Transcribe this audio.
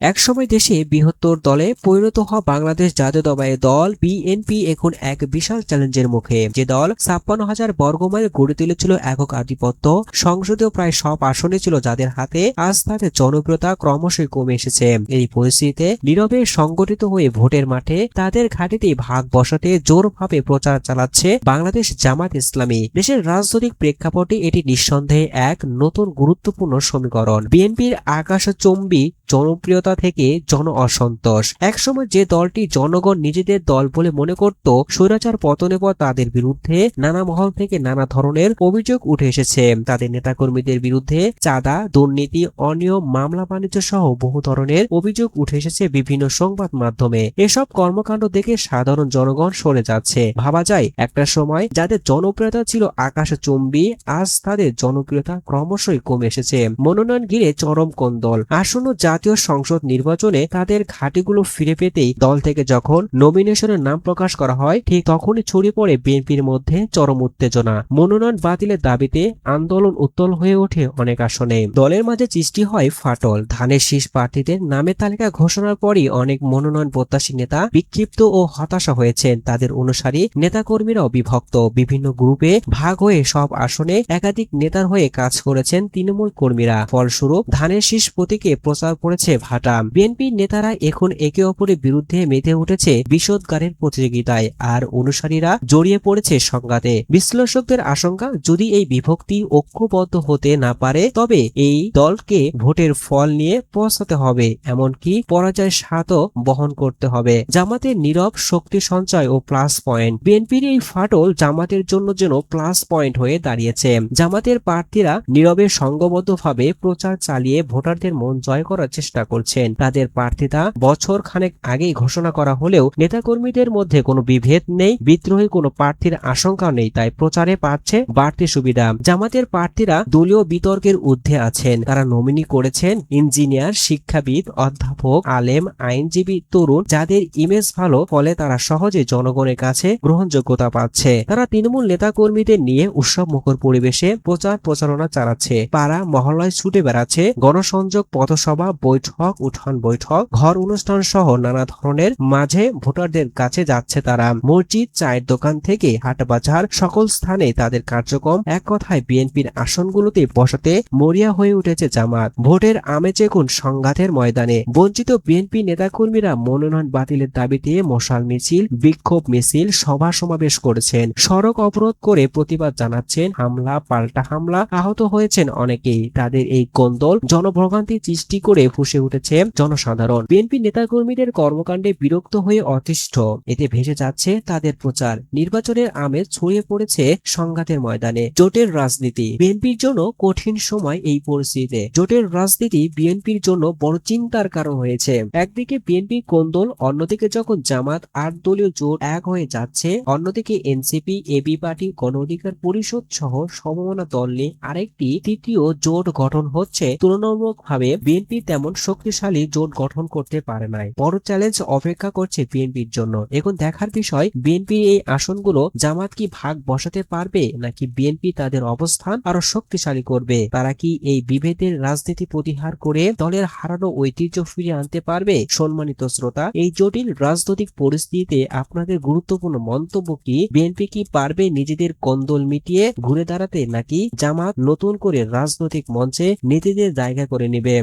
একসময় দেশে বৃহত্তর দলে পরিণত হওয়া বাংলাদেশ জাতীয়তাবাদী দল বিএনপি এখন এক বিশাল চ্যালেঞ্জের মুখে। যে দল ৫৬,০০০ বর্গমাইল গড়ে তুলেছিল একক আধিপত্য, সংসদীয় প্রায় সব আসনে ছিল যাদের হাতে, আজ তাদের জনপ্রিয়তা ক্রমশই কমে এসেছে। এই পরিস্থিতিতে নীরবে সংগঠিত হয়ে ভোটের মাঠে তাদের ঘাঁটিতে ভাগ বসাতে জোরভাবে প্রচার চালাচ্ছে বাংলাদেশ জামাত ইসলামী। দেশের রাজনৈতিক প্রেক্ষাপটে এটি নিঃসন্দেহে এক নতুন গুরুত্বপূর্ণ সমীকরণ। বিএনপির আকাশচুম্বী জনপ্রিয়তা থেকে জন অসন্তোষ। একসময় যে দলটি জনগণ নিজেদের দল বলে মনে করত, স্বৈরাচার পতনের পর তাদের বিরুদ্ধে নানা মহল থেকে নানা ধরনের অভিযোগ উঠে এসেছে। তাদের নেতাকর্মীদের বিরুদ্ধে চাঁদা, দুর্নীতি, অনিয়ম, মামলা বাণিজ্য সহ বহু ধরনের অভিযোগ উঠে এসেছে বিভিন্ন সংবাদ মাধ্যমে। এসব কর্মকাণ্ড দেখে সাধারণ জনগণ সরে যাচ্ছে। ভাবা যায় একটা সময় যাদের জনপ্রিয়তা ছিল আকাশচুম্বী, আজ তাদের জনপ্রিয়তা ক্রমশই কমে এসেছে। মনোনয়ন ঘিরে চরম কোন্দল। আসন্ন জাতীয় সংসদ নির্বাচনে তাদের ঘাঁটিগুলো ফিরে পেতেই দল থেকে যখন নমিনেশনের নাম প্রকাশ করা হয়, ঠিক তখনই ছড়িয়ে পড়ে বিএনপির মধ্যে চরম উত্তেজনা। মনোনয়ন বাতিলের দাবিতে আন্দোলন উত্তল হয়ে ওঠে অনেক আসনে। দলের মাঝে সৃষ্টি হয় ফাটল। ধানের শীষ প্রার্থীদের নামের তালিকা ঘোষণার পরই অনেক মনোনয়ন প্রত্যাশী নেতা বিক্ষিপ্ত ও হতাশা হয়েছেন। তাদের অনুসারী নেতাকর্মীরাও বিভক্ত। বিভিন্ন গ্রুপে ভাগ হয়ে সব আসনে একাধিক নেতার হয়ে কাজ করেছেন তৃণমূল কর্মীরা। ফলস্বরূপ ধানের শীষ প্রতীকে প্রচার করেছে ভাটা। বিএনপি নেতারা এখন একে অপরের বিরুদ্ধে মেতে উঠেছে বিষোদগারের প্রতিযোগিতায়, আর অনুসারীরা জড়িয়ে পড়েছে সংঘাতে। বিশ্লেষকদের আশঙ্কা, যদি এই বিভক্তি ঐক্যবদ্ধ হতে না পারে তবে এই দলকে ভোটের ফল নিয়ে পৌঁছাতে হবে, এমনকি পরাজয়ের স্বাদও বহন করতে হবে। জামাতের নীরব শক্তি সঞ্চয় ও প্লাস পয়েন্ট। বিএনপির এই ফাটল জামাতের জন্য যেন প্লাস পয়েন্ট হয়ে দাঁড়িয়েছে। জামাতের প্রার্থীরা নীরবে সংঘবদ্ধভাবে প্রচার চালিয়ে ভোটারদের মন জয় করার চেষ্টা করছেন। তাদের প্রার্থিতা বছর খানেক আগেই ঘোষণা করা হলেও নেতাকর্মীদের মধ্যে কোনো বিভেদ নেই, বিদ্রোহী কোনো প্রার্থীর আশঙ্কা নেই, তাই প্রচারে পাচ্ছে বাড়তি সুবিধা। জামাতের প্রার্থীরা দলীয় বিতর্কের ঊর্ধ্বে আছেন। তারা নমিনি করেছেন ইঞ্জিনিয়ার, শিক্ষাবিদ, অধ্যাপক, আলেম, আইনজীবী, তরুণ, যাদের ইমেজ ভালো, ফলে তারা সহজে জনগণের কাছে গ্রহণযোগ্যতা পাচ্ছে। তারা তৃণমূল নেতাকর্মীদের নিয়ে উৎসব মুখর পরিবেশে প্রচারণা চালাচ্ছে। পাড়া মহল্লায় ছুটে বেড়াচ্ছে। গণসংযোগ, পথসভা, বৈঠক, উঠান বৈঠক, ঘর অনুষ্ঠান সহ নানা ধরনের মাঝে ভোটারদের কাছে যাচ্ছে তারা। মসজিদ, চায়ের দোকান থেকে হাটবাজার, সকল স্থানে তাদের কার্যক্রম। এক কথায় বিএনপির আসনগুলোতে বসাতে মরিয়া হয়ে উঠেছে জামাত। ভোটের আমেজে এখন সংঘাতের ময়দানে। বঞ্চিত বিএনপি নেতাকর্মীরা মনোনয়ন বাতিলের দাবিতে মশাল মিছিল, বিক্ষোভ মিছিল, সভা সমাবেশ করেছেন। সড়ক অবরোধ করে প্রতিবাদ জানাচ্ছেন। হামলা পাল্টা হামলা, আহত হয়েছেন অনেকেই। তাদের এই কোন্দল জনভোগান্তি সৃষ্টি করে ফুঁসে উঠেছে জনসাধারণ। বিএনপি নেতাকর্মীদের কর্মকাণ্ডে বিরক্ত হয়ে অতিষ্ঠ। এতে ভেসে যাচ্ছে তাদের প্রচার। নির্বাচনের আমেজ ছড়িয়ে পড়েছে সংঘাতের ময়দানে। জোটের রাজনীতি। বিএনপির জন্য কঠিন সময় এই পরিস্থিতিতে। জোটের রাজনীতি বিএনপির জন্য বড় চিন্তার কারণ হয়েছে। একদিকে বিএনপি কোন্দল, অন্যদিকে যখন জামাত ৮ দলীয় জোট এক হয়ে যাচ্ছে, অন্যদিকে এনসিপি, এবি পার্টি, গণ অধিকার পরিষদ সহ সমমনা দল নিয়ে আরেকটি তৃতীয় জোট গঠন হচ্ছে। তুলনামূলকভাবে বিএনপি তেমন শক্তিশালী জোট গঠন করতে পারে নাই। বড় চ্যালেঞ্জ অপেক্ষা করছে বিএনপির জন্য। এখন দেখার বিষয়, বিএনপির এই আসনগুলো জামাত কি ভাগ বসাতে পারবে, নাকি বিএনপি তাদের অবস্থান আরো শক্তিশালী করবে। তারা কি এই বিভেদের রাজনীতি প্রতিহার করে দলের হারানো ঐতিহ্য ফিরিয়ে আনতে পারবে। সম্মানিত শ্রোতা, এই জটিল রাজনৈতিক পরিস্থিতিতে আপনাদের গুরুত্বপূর্ণ মন্তব্য কি? বিএনপি কি পারবে নিজেদের কোন্দল মিটিয়ে ঘুরে দাঁড়াতে, নাকি জামাত নতুন করে রাজনৈতিক মঞ্চে নেতাদের জায়গা করে নেবে?